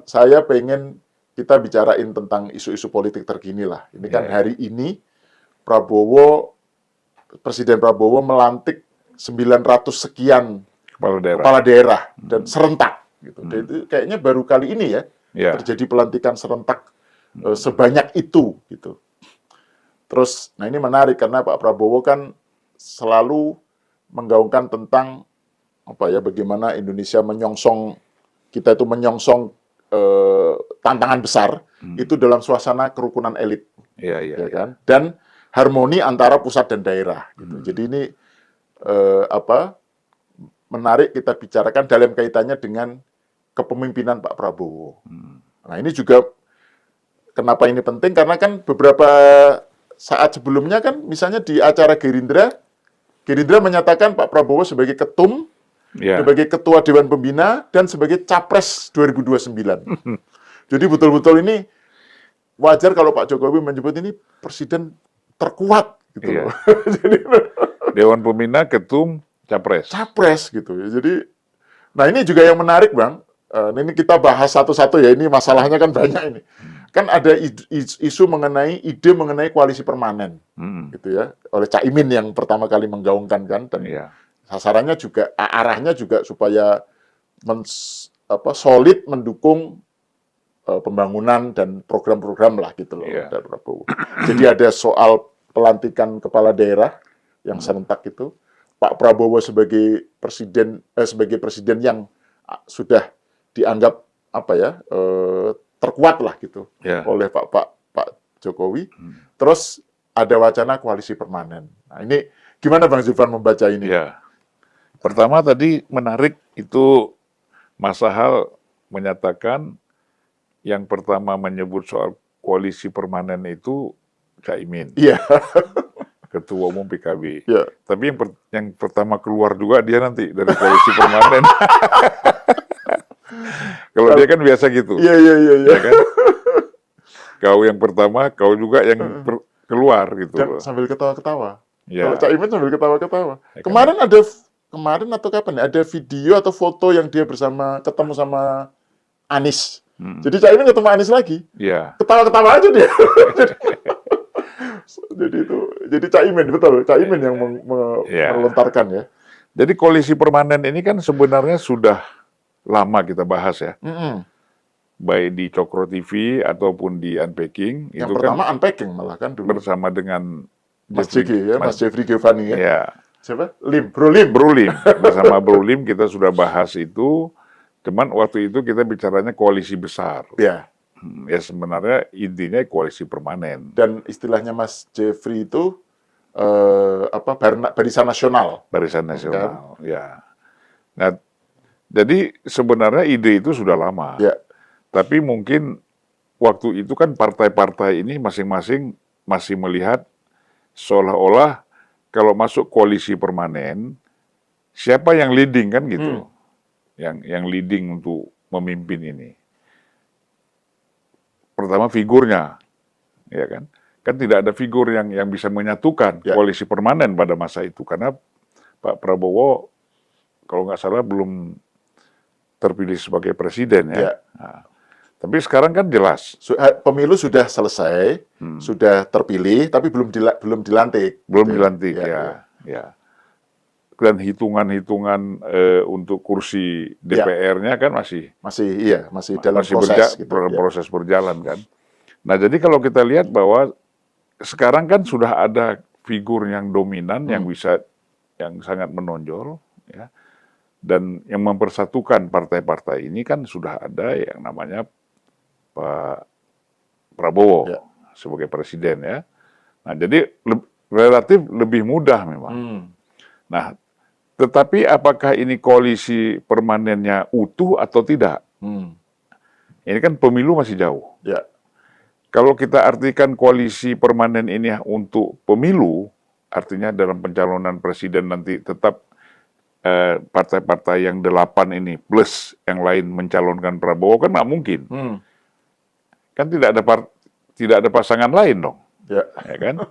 Saya pengen kita bicarain tentang isu-isu politik terkini lah. Ini kan hari ini Presiden Prabowo melantik 900 sekian kepala daerah dan serentak gitu. Dan itu kayaknya baru kali ini ya terjadi pelantikan serentak sebanyak itu gitu. Terus, nah ini menarik karena Pak Prabowo kan selalu menggaungkan tentang bagaimana Indonesia kita itu menyongsong tantangan besar itu dalam suasana kerukunan elit, kan? Dan harmoni antara pusat dan daerah. Gitu. Jadi ini menarik kita bicarakan dalam kaitannya dengan kepemimpinan Pak Prabowo. Nah ini juga kenapa ini penting karena kan beberapa saat sebelumnya kan misalnya di acara Gerindra menyatakan Pak Prabowo sebagai ketum, sebagai ketua Dewan Pembina, dan sebagai capres 2029. Jadi betul-betul ini wajar kalau Pak Jokowi menyebut ini presiden terkuat gitu loh. Jadi, Dewan Pembina, ketum, capres. Capres gitu. Jadi, nah ini juga yang menarik Bang. Ini kita bahas satu-satu ya. Ini masalahnya kan banyak ini. Kan ada ide mengenai koalisi permanen, gitu ya, oleh Cak Imin yang pertama kali menggaungkan kan, dan sasarannya juga arahnya juga supaya solid mendukung pembangunan dan program-program lah gitu loh dari Prabowo. Jadi ada soal pelantikan kepala daerah yang serentak itu, Pak Prabowo sebagai presiden yang sudah dianggap terkuat lah gitu oleh Pak Jokowi. Terus ada wacana koalisi permanen. Nah ini gimana Bang Zulfan membaca ini? Pertama tadi menarik itu Mas Sahal menyatakan yang pertama menyebut soal koalisi permanen itu Cak Imin. Ketua Umum PKB. Tapi yang pertama keluar juga dia nanti dari koalisi permanen. Kalau dia kan biasa gitu. Ya kan? Kau yang pertama, kau juga yang keluar gitu. Dan sambil ketawa-ketawa. Kalau Cak Imin sambil ketawa-ketawa. Kemarin atau kapan ya, ada video atau foto yang dia ketemu sama Anies. Jadi Cak Imin ketemu Anies lagi. Ketawa-ketawa aja dia. Jadi Cak Imin, betul. Cak Imin yang melontarkan ya. Jadi koalisi permanen ini kan sebenarnya sudah lama kita bahas ya. Baik di Cokro TV ataupun di Unpacking. Yang itu pertama kan Unpacking malah kan dulu. Bersama dengan Mas Jeffrey Giovanni ya. Siapa? Bro Lim. Bersama Bro Lim kita sudah bahas itu. Cuman waktu itu kita bicaranya koalisi besar. Ya sebenarnya intinya koalisi permanen. Dan istilahnya Mas Jeffrey itu barisan nasional. Barisan nasional, ya. Nah, jadi sebenarnya ide itu sudah lama. Tapi mungkin waktu itu kan partai-partai ini masing-masing masih melihat seolah-olah kalau masuk koalisi permanen, siapa yang leading kan gitu. Yang leading untuk memimpin ini. Pertama figurnya, ya kan? Kan tidak ada figur yang bisa menyatukan koalisi permanen pada masa itu. Karena Pak Prabowo, kalau nggak salah, belum terpilih sebagai presiden ya. Nah, tapi sekarang kan jelas. Pemilu sudah selesai, sudah terpilih, tapi belum dilantik. Belum dilantik, ya. Dan hitungan-hitungan untuk kursi DPR-nya kan masih dalam proses. Proses berjalan kan. Nah, jadi kalau kita lihat bahwa sekarang kan sudah ada figur yang dominan yang sangat menonjol, ya. Dan yang mempersatukan partai-partai ini kan sudah ada yang namanya Pak Prabowo sebagai presiden ya. Nah, jadi relatif lebih mudah memang. Nah, tetapi apakah ini koalisi permanennya utuh atau tidak? Ini kan pemilu masih jauh. Kalau kita artikan koalisi permanen ini untuk pemilu, artinya dalam pencalonan presiden nanti tetap partai-partai yang 8 ini plus yang lain mencalonkan Prabowo kan nggak mungkin. Kan tidak ada pasangan lain dong. Ya kan?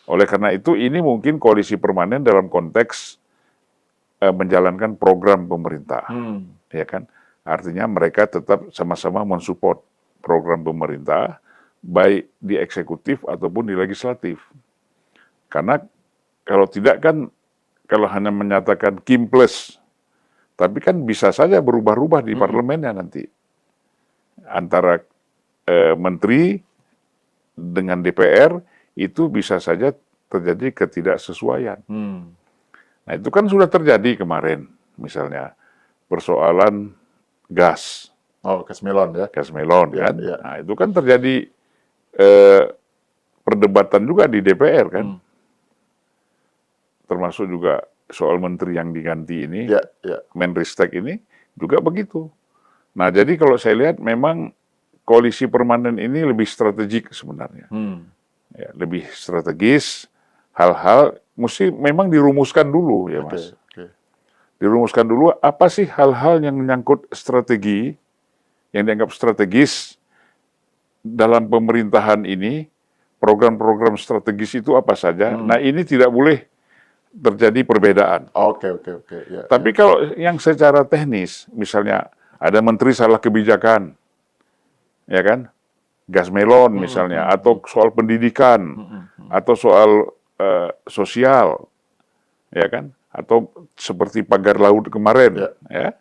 Oleh karena itu ini mungkin koalisi permanen dalam konteks menjalankan program pemerintah. Ya kan? Artinya mereka tetap sama-sama mensupport program pemerintah, baik di eksekutif ataupun di legislatif. Karena kalau tidak kan, kalau hanya menyatakan Kim plus, tapi kan bisa saja berubah-ubah di parlemennya nanti. Antara menteri dengan DPR, itu bisa saja terjadi ketidaksesuaian. Nah itu kan sudah terjadi kemarin, misalnya persoalan gas. Oh, gas melon ya. Gas melon Ya, kan. ya. Nah itu kan terjadi perdebatan juga di DPR kan. Termasuk juga soal menteri yang diganti ini, Ya, ya. Menristek ini juga begitu. Nah jadi kalau saya lihat memang koalisi permanen ini lebih strategik sebenarnya. Ya, lebih strategis, hal-hal mesti memang dirumuskan dulu ya Mas. Oke. Dirumuskan dulu apa sih hal-hal yang menyangkut strategi, yang dianggap strategis dalam pemerintahan ini, program-program strategis itu apa saja. Nah ini tidak boleh terjadi perbedaan. Oke. Ya, Tapi kalau yang secara teknis, misalnya ada menteri salah kebijakan, ya kan, gas melon misalnya, atau soal pendidikan, atau soal sosial, ya kan, atau seperti pagar laut kemarin, ya,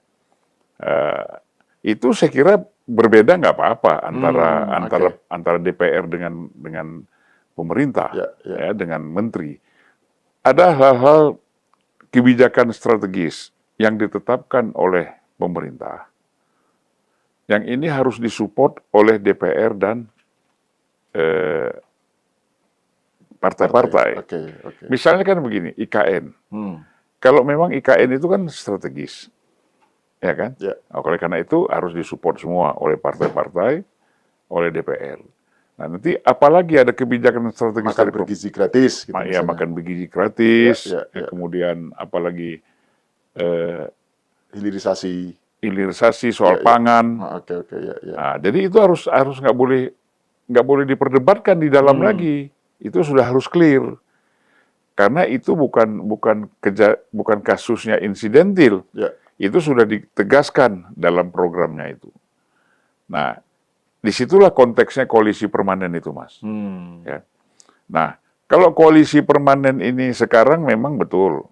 itu saya kira berbeda nggak apa-apa antara DPR dengan pemerintah, ya, dengan menteri. Ada hal-hal kebijakan strategis yang ditetapkan oleh pemerintah, yang ini harus disupport oleh DPR dan partai-partai. Oke. Misalnya kan begini, IKN. Kalau memang IKN itu kan strategis, ya kan? Ya. Oleh karena itu harus disupport semua oleh partai-partai, oleh DPR. Nah nanti apalagi ada kebijakan strategis Makan bergizi gratis. Gitu ya, makan bergizi gratis, Ya. Kemudian apalagi hilirisasi soal pangan. Oke. Ya. Nah, jadi itu harus nggak boleh diperdebatkan di dalam lagi. Itu sudah harus clear. Karena itu bukan kasusnya insidentil. Ya. Itu sudah ditegaskan dalam programnya itu. Nah, disitulah konteksnya koalisi permanen itu, Mas. Ya. Nah, kalau koalisi permanen ini sekarang memang betul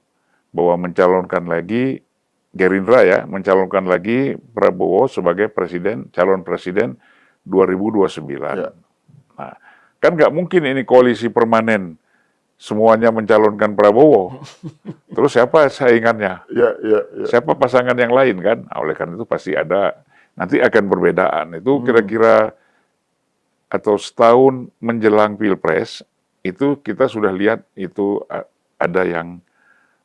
bahwa mencalonkan lagi Gerindra ya, mencalonkan lagi Prabowo sebagai calon presiden 2029. Ya. Nah, kan nggak mungkin ini koalisi permanen semuanya mencalonkan Prabowo. Terus siapa saingannya? Ya. Siapa pasangan yang lain kan? Nah, oleh karena itu pasti ada, nanti akan perbedaan. Itu kira-kira atau setahun menjelang Pilpres, itu kita sudah lihat itu ada yang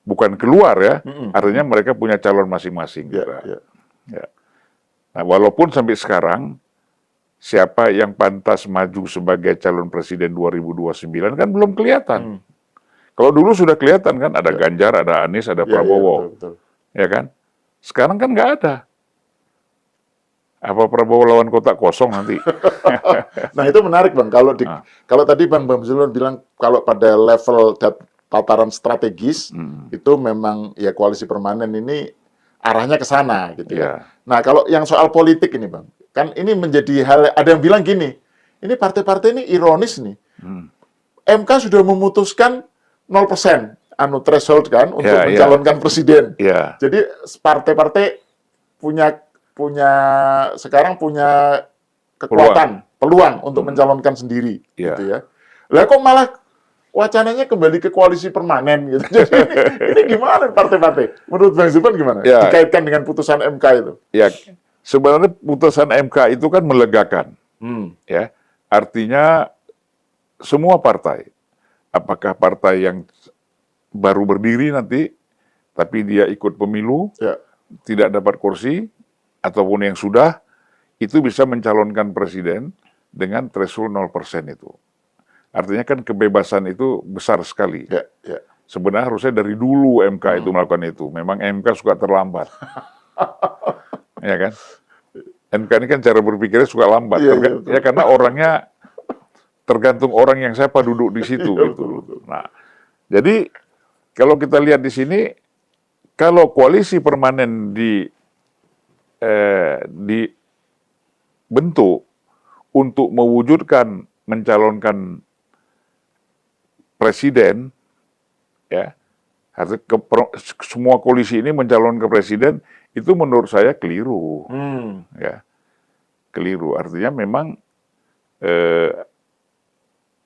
bukan keluar ya, artinya mereka punya calon masing-masing. Ya. Nah, walaupun sampai sekarang siapa yang pantas maju sebagai calon presiden 2029 kan belum kelihatan. Kalau dulu sudah kelihatan kan, ada Ganjar, ada Anies, ada Prabowo, betul. ya kan? Sekarang kan nggak ada. Apa Prabowo lawan kotak kosong nanti? Nah itu menarik Bang, kalau tadi Bang Zulon bilang kalau pada level tataran strategis itu memang ya koalisi permanen ini arahnya ke sana gitu ya. Nah kalau yang soal politik ini Bang, kan ini menjadi hal, ada yang bilang gini, ini partai-partai ini ironis nih. MK sudah memutuskan 0% threshold kan untuk mencalonkan presiden. Jadi partai-partai sekarang punya kekuatan, peluang untuk mencalonkan sendiri gitu ya. Lah kok malah wacananya kembali ke koalisi permanen gitu. Jadi ini gimana partai-partai? Menurut Bang Zulfan gimana? Dikaitkan dengan putusan MK itu? Ya, sebenarnya putusan MK itu kan melegakan. Ya, artinya semua partai, apakah partai yang baru berdiri nanti, tapi dia ikut pemilu, tidak dapat kursi, ataupun yang sudah, itu bisa mencalonkan presiden dengan threshold 0% itu. Artinya kan kebebasan itu besar sekali. Sebenarnya harusnya dari dulu MK itu melakukan itu. Memang MK suka terlambat. Ya kan? MK ini kan cara berpikirnya suka lambat. Ya karena orangnya tergantung orang yang siapa duduk di situ gitu. Nah, jadi kalau kita lihat di sini, kalau koalisi permanen dibentuk untuk mewujudkan mencalonkan presiden, ya, semua koalisi ini mencalonkan ke presiden, itu menurut saya keliru, ya, keliru. Artinya memang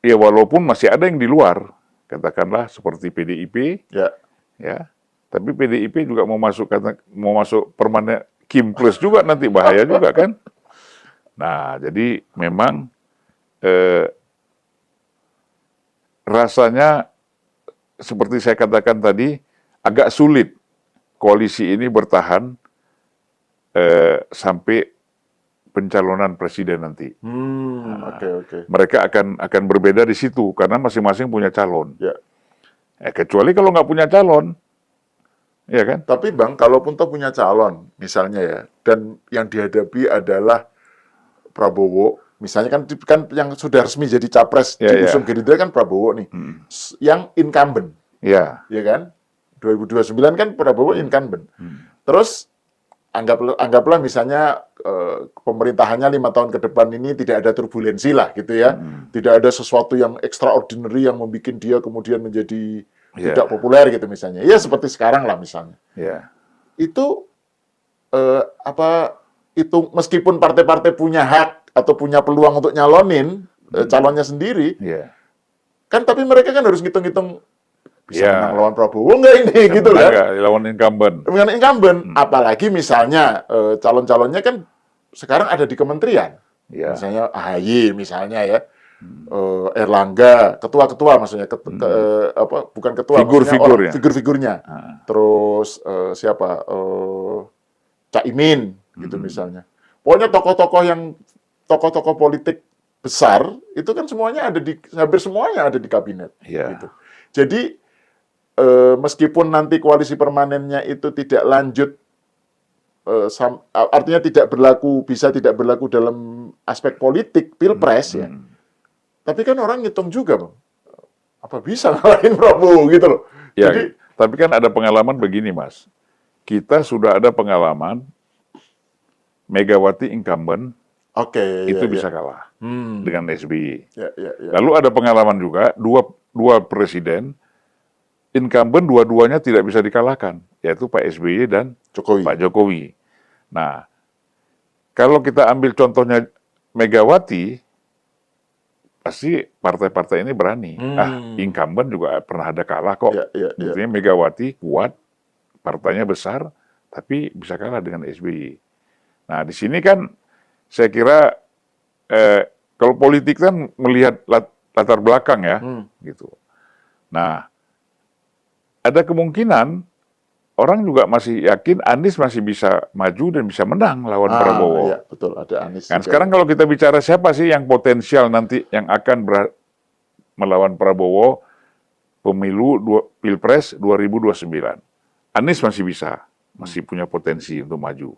ya walaupun masih ada yang di luar, katakanlah seperti PDIP, ya, tapi PDIP juga mau masuk permanen Kim Plus juga nanti bahaya juga kan. Nah, jadi memang rasanya seperti saya katakan tadi, agak sulit koalisi ini bertahan sampai pencalonan presiden nanti. Mereka akan berbeda di situ karena masing-masing punya calon. Kecuali kalau nggak punya calon, ya kan? Tapi Bang, kalaupun toh punya calon, misalnya ya, dan yang dihadapi adalah Prabowo, misalnya kan yang sudah resmi jadi capres diusung Gerindra kan Prabowo nih, yang incumbent, ya kan? 2029 kan Prabowo incumbent. Terus anggaplah misalnya pemerintahannya 5 tahun ke depan ini tidak ada turbulensi lah gitu ya, tidak ada sesuatu yang extraordinary yang membuat dia kemudian menjadi tidak populer gitu misalnya, ya seperti sekarang lah misalnya. Itu itu meskipun partai-partai punya hak atau punya peluang untuk nyalonin calonnya sendiri, kan tapi mereka kan harus ngitung-ngitung bisa menang lawan Prabowo nggak ini gitu kan? Lawan incumbent. Lawan incumbent, apalagi misalnya calon-calonnya kan sekarang ada di kementerian, misalnya AHY misalnya ya, Erlangga, ketua-ketua maksudnya, bukan ketua, figur-figurnya, terus siapa, Caimin gitu misalnya. Pokoknya tokoh-tokoh politik besar itu kan semuanya hampir semuanya ada di kabinet. Gitu. Jadi meskipun nanti koalisi permanennya itu tidak lanjut, artinya bisa tidak berlaku dalam aspek politik pilpres ya. Tapi kan orang ngitung juga, Bang. Apa bisa ngalahin Prabowo gitu loh. Jadi, tapi kan ada pengalaman begini, Mas. Kita sudah ada pengalaman Megawati incumbent, itu bisa kalah dengan SBY. Lalu ada pengalaman juga dua presiden incumbent dua-duanya tidak bisa dikalahkan, yaitu Pak SBY dan Pak Jokowi. Nah, kalau kita ambil contohnya Megawati, pasti partai-partai ini berani. Incumbent juga pernah ada kalah kok. Artinya Megawati kuat, partainya besar, tapi bisa kalah dengan SBY. Nah, di sini kan saya kira kalau politik kan melihat latar belakang ya, gitu. Nah, ada kemungkinan orang juga masih yakin Anies masih bisa maju dan bisa menang lawan Prabowo. Iya, betul, ada Anies. Kan sekarang kalau kita bicara siapa sih yang potensial nanti yang akan melawan Prabowo pemilu Pilpres 2029. Anies masih bisa, masih punya potensi untuk maju.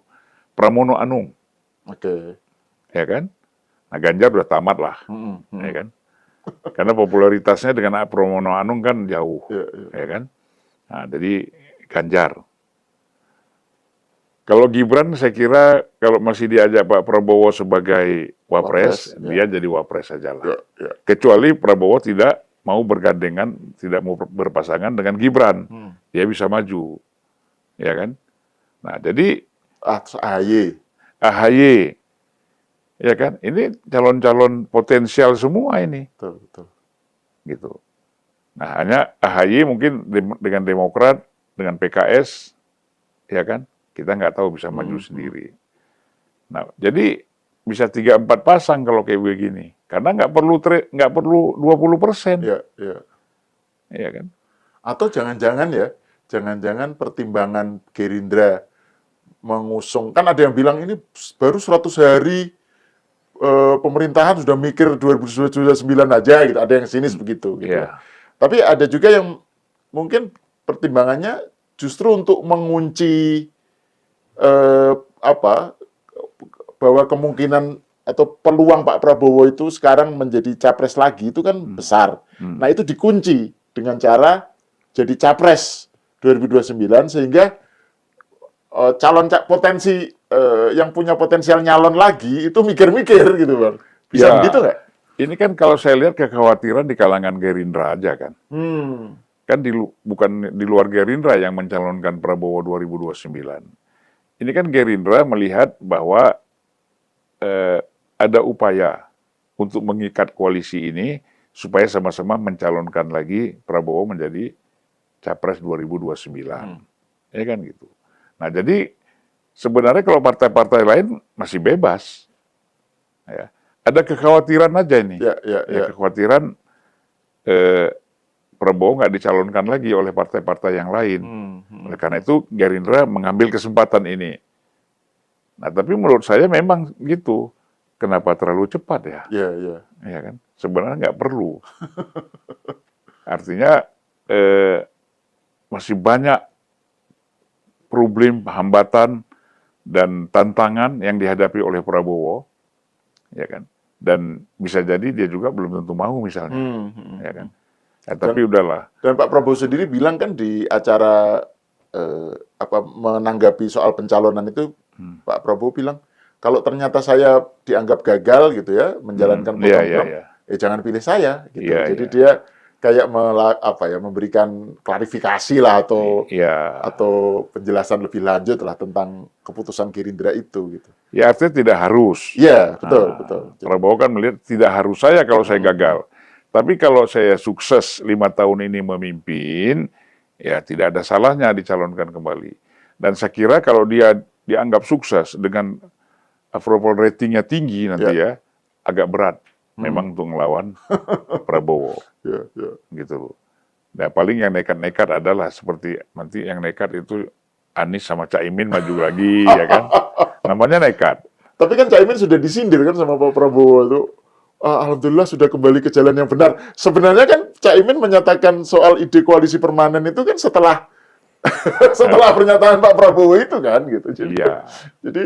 Pramono Anung. Ya kan? Nah, Ganjar udah tamat lah. Ya kan? Karena popularitasnya dengan Pramono Anung kan jauh. Ya kan? Nah, jadi Ganjar. Kalau Gibran saya kira kalau masih diajak Pak Prabowo sebagai wapres, dia jadi wapres saja lah. Kecuali Prabowo tidak mau bergandengan, tidak mau berpasangan dengan Gibran. Dia bisa maju. Ya kan? Nah, jadi AHY. Ya kan? Ini calon-calon potensial semua ini. Betul. Gitu. Nah, hanya AHY mungkin dengan Demokrat, dengan PKS, ya kan? Kita nggak tahu bisa maju sendiri. Nah, jadi bisa 3-4 pasang kalau kayak begini. Karena nggak perlu 20%. Iya kan? Atau jangan-jangan pertimbangan Gerindra mengusung, kan ada yang bilang ini baru 100 hari pemerintahan sudah mikir 2029 aja gitu, ada yang sinis begitu gitu. Tapi ada juga yang mungkin pertimbangannya justru untuk mengunci bahwa kemungkinan atau peluang Pak Prabowo itu sekarang menjadi capres lagi itu kan besar. Nah, itu dikunci dengan cara jadi capres 2029 sehingga potensi yang punya potensial nyalon lagi itu mikir-mikir gitu Bang. Bisa Ya, begitu nggak? ini kan kalau saya lihat kekhawatiran di kalangan Gerindra aja kan. Kan bukan di luar Gerindra yang mencalonkan Prabowo 2029. Ini kan Gerindra melihat bahwa ada upaya untuk mengikat koalisi ini supaya sama-sama mencalonkan lagi Prabowo menjadi Capres 2029. Ya kan gitu. Nah, jadi sebenarnya kalau partai-partai lain masih bebas. Ya. Ada kekhawatiran aja ini. Ya. Kekhawatiran Prabowo nggak dicalonkan lagi oleh partai-partai yang lain. Oleh karena itu Gerindra mengambil kesempatan ini. Nah, tapi menurut saya memang gitu. Kenapa terlalu cepat ya? Ya kan? Sebenarnya nggak perlu. Artinya masih banyak problem, hambatan, dan tantangan yang dihadapi oleh Prabowo, ya kan? Dan bisa jadi dia juga belum tentu mau misalnya, ya kan? Ya, tapi udahlah. Dan Pak Prabowo sendiri bilang kan di acara menanggapi soal pencalonan itu, Pak Prabowo bilang kalau ternyata saya dianggap gagal gitu ya menjalankan program, jangan pilih saya gitu. Jadi dia kayak memberikan klarifikasi lah atau penjelasan lebih lanjut lah tentang keputusan Gerindra itu gitu. Ya artinya tidak harus. Iya, betul. Prabowo kan melihat tidak harus saya kalau saya gagal. Tapi kalau saya sukses 5 tahun ini memimpin, ya tidak ada salahnya dicalonkan kembali. Dan saya kira kalau dia dianggap sukses dengan approval ratingnya tinggi nanti agak berat memang untuk melawan Prabowo. Gitu loh. Nah, paling yang nekat-nekat adalah seperti nanti yang nekat itu Anies sama Caimin maju lagi, ya kan? Namanya nekat. Tapi kan Caimin sudah disindir kan sama Pak Prabowo itu. Alhamdulillah sudah kembali ke jalan yang benar. Sebenarnya kan Caimin menyatakan soal ide koalisi permanen itu kan setelah pernyataan Pak Prabowo itu kan gitu. Jadi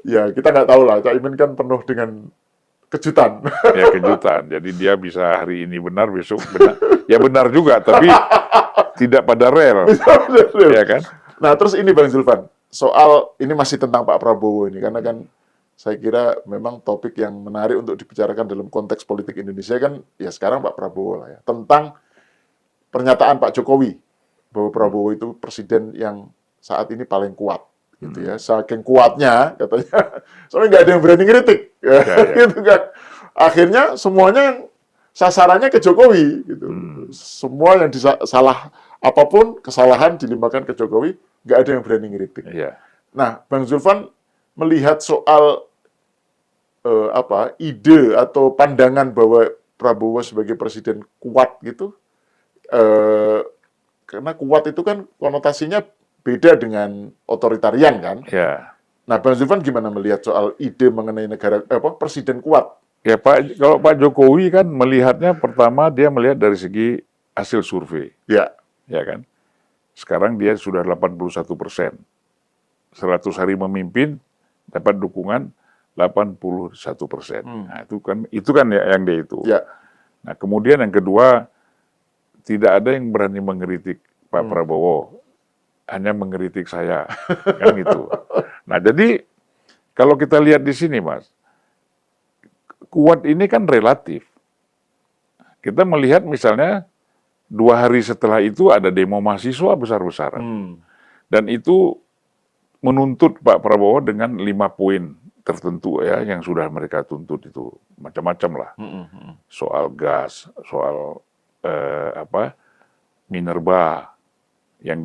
ya kita nggak tahu lah. Caimin kan penuh dengan kejutan. Ya kejutan. Jadi dia bisa hari ini benar, besok benar. Ya benar juga, tapi tidak pada rel. Ya kan? Nah terus ini Bang Zulfan, soal ini masih tentang Pak Prabowo ini, karena kan saya kira memang topik yang menarik untuk dibicarakan dalam konteks politik Indonesia kan ya sekarang Pak Prabowo lah ya. Tentang pernyataan Pak Jokowi bahwa Prabowo itu presiden yang saat ini paling kuat gitu ya. Saking kuatnya katanya soalnya nggak ada yang berani ngeritik gitu kan. Akhirnya semuanya sasarannya ke Jokowi gitu. Semua yang apapun kesalahan dilimpahkan ke Jokowi, nggak ada yang berani ngeritik. Nah, Bang Zulfan melihat soal ide atau pandangan bahwa Prabowo sebagai presiden kuat gitu, karena kuat itu kan konotasinya beda dengan otoritarian kan. Nah, Bang Zulfan gimana melihat soal ide mengenai presiden kuat? Ya kalau Pak Jokowi kan melihatnya pertama dia melihat dari segi hasil survei. Ya kan. Sekarang dia sudah 81%. 100 hari memimpin dapat dukungan 81%. Nah, itu kan yang dia itu. Nah, kemudian yang kedua, tidak ada yang berani mengkritik Pak Prabowo. Hanya mengkritik saya. Kan gitu. Nah, jadi kalau kita lihat di sini, Mas, kuat ini kan relatif. Kita melihat misalnya 2 hari setelah itu ada demo mahasiswa besar-besaran. Dan itu menuntut Pak Prabowo dengan 5 poin tertentu ya yang sudah mereka tuntut itu macam-macam lah. Soal gas, soal minerba yang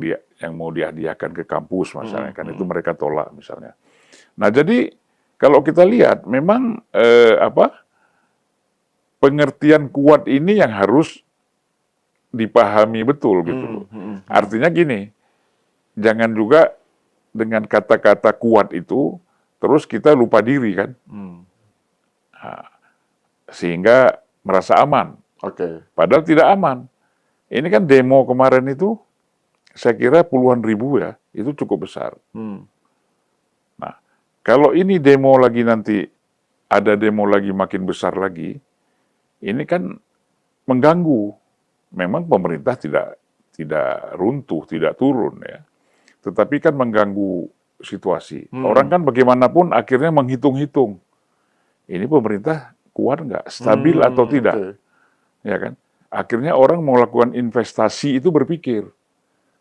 mau dihadiahkan ke kampus misalnya kan itu mereka tolak misalnya. Nah, jadi kalau kita lihat memang pengertian kuat ini yang harus dipahami betul gitu. Artinya gini, jangan juga dengan kata-kata kuat itu terus kita lupa diri kan, sehingga merasa aman. Padahal tidak aman. Ini kan demo kemarin itu, saya kira puluhan ribu ya, itu cukup besar. Nah, kalau ini demo lagi nanti ada demo lagi makin besar lagi, ini kan mengganggu. Memang pemerintah tidak runtuh, tidak turun ya. Tetapi kan mengganggu situasi. Orang kan bagaimanapun akhirnya menghitung-hitung. Ini pemerintah kuat nggak, stabil atau tidak, ya kan? Akhirnya orang mau melakukan investasi itu berpikir,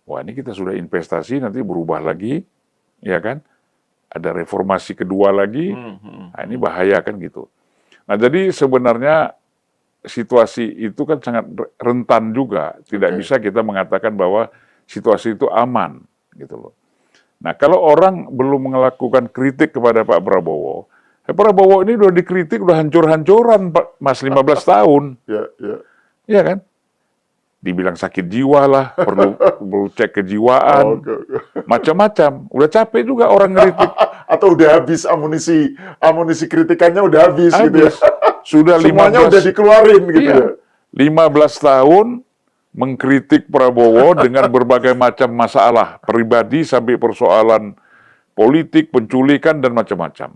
wah ini kita sudah investasi nanti berubah lagi, ya kan? Ada reformasi kedua lagi, nah ini bahaya kan gitu. Nah jadi sebenarnya situasi itu kan sangat rentan juga, tidak bisa kita mengatakan bahwa situasi itu aman, gitu loh. Nah kalau orang belum melakukan kritik kepada Pak Prabowo, Prabowo ini udah dikritik, udah hancur-hancuran, Pak Mas, 15 tahun. Iya kan? Dibilang sakit jiwa lah, perlu cek kejiwaan, macam-macam. Udah capek juga orang ngeritik. Atau udah habis amunisi kritikannya udah habis. Gitu ya. Sudah semuanya udah dikeluarin gitu ya. 15 tahun mengkritik Prabowo dengan berbagai macam masalah pribadi sampai persoalan politik, penculikan dan macam-macam.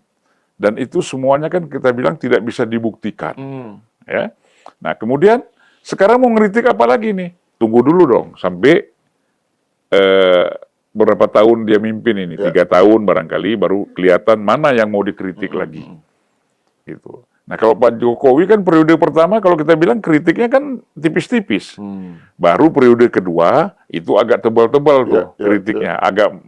Dan itu semuanya kan kita bilang tidak bisa dibuktikan. Ya. Nah, kemudian sekarang mau ngeritik apa lagi nih? Tunggu dulu dong sampai berapa tahun dia mimpin ini, 3 tahun barangkali baru kelihatan mana yang mau dikritik lagi. Gitu. Nah, kalau Pak Jokowi kan periode pertama kalau kita bilang kritiknya kan tipis-tipis. Baru periode kedua itu agak tebal-tebal tuh kritiknya, agak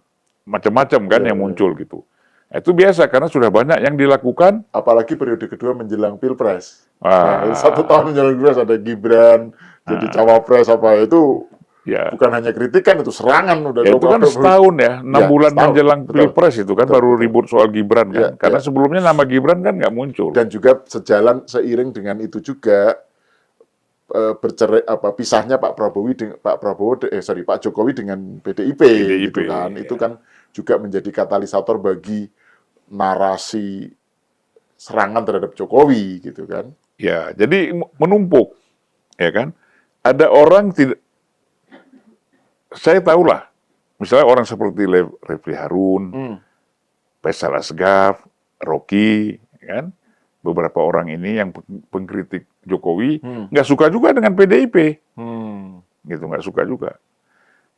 macam-macam kan yang muncul gitu. Nah, itu biasa karena sudah banyak yang dilakukan. Apalagi periode kedua menjelang Pilpres. Nah, 1 tahun menjelang Pilpres ada Gibran jadi cawapres apa itu. Bukan hanya kritikan, itu serangan udah. Itu kan setahun ya, 6 bulan menjelang Pilpres itu kan baru ribut soal Gibran kan. Karena sebelumnya nama Gibran kan nggak muncul. Dan juga seiring dengan itu juga pisahnya Pak Jokowi dengan PDIP gitu kan. Itu kan juga menjadi katalisator bagi narasi serangan terhadap Jokowi gitu kan. Ya, jadi menumpuk ya kan. Ada orang tidak. Saya tahulah, misalnya orang seperti Refli Harun, Faisal Asgaf, Rocky, kan, beberapa orang ini yang pengkritik Jokowi nggak suka juga dengan PDIP, gitu nggak suka juga.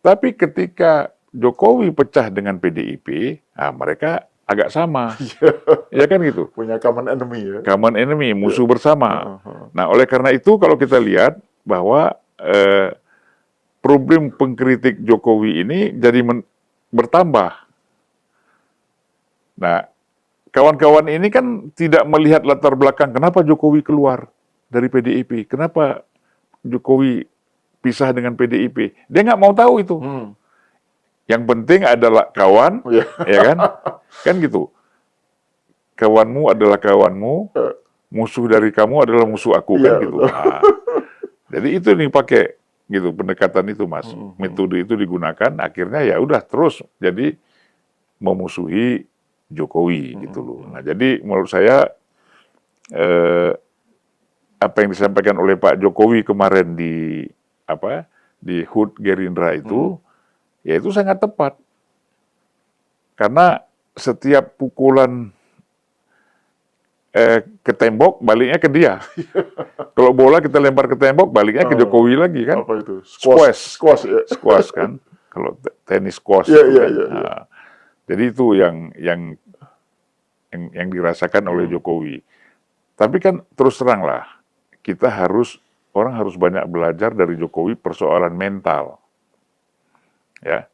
Tapi ketika Jokowi pecah dengan PDIP, mereka agak sama, ya kan gitu. Punya common enemy ya. Common enemy, musuh bersama. Nah, oleh karena itu kalau kita lihat bahwa problem pengkritik Jokowi ini jadi bertambah. Nah, kawan-kawan ini kan tidak melihat latar belakang kenapa Jokowi keluar dari PDIP, kenapa Jokowi pisah dengan PDIP. Dia nggak mau tahu itu. Yang penting adalah kawan, ya kan? Kan gitu. Kawanmu adalah kawanmu, musuh dari kamu adalah musuh aku, kan gitu. Nah, jadi itu nih pakai gitu pendekatan itu, Mas. Metode itu digunakan, akhirnya ya udah terus jadi memusuhi Jokowi gitu loh. Nah, jadi menurut saya apa yang disampaikan oleh Pak Jokowi kemarin di HUT Gerindra itu ya itu sangat tepat. Karena setiap pukulan ke tembok, baliknya ke dia. Kalau bola kita lempar ke tembok, baliknya ke Jokowi lagi kan. Apa itu? Squash ya. Squash kan. Kalau tenis squash. Nah, jadi itu yang dirasakan oleh Jokowi. Tapi kan terus terang lah, orang harus banyak belajar dari Jokowi persoalan mental. Ya,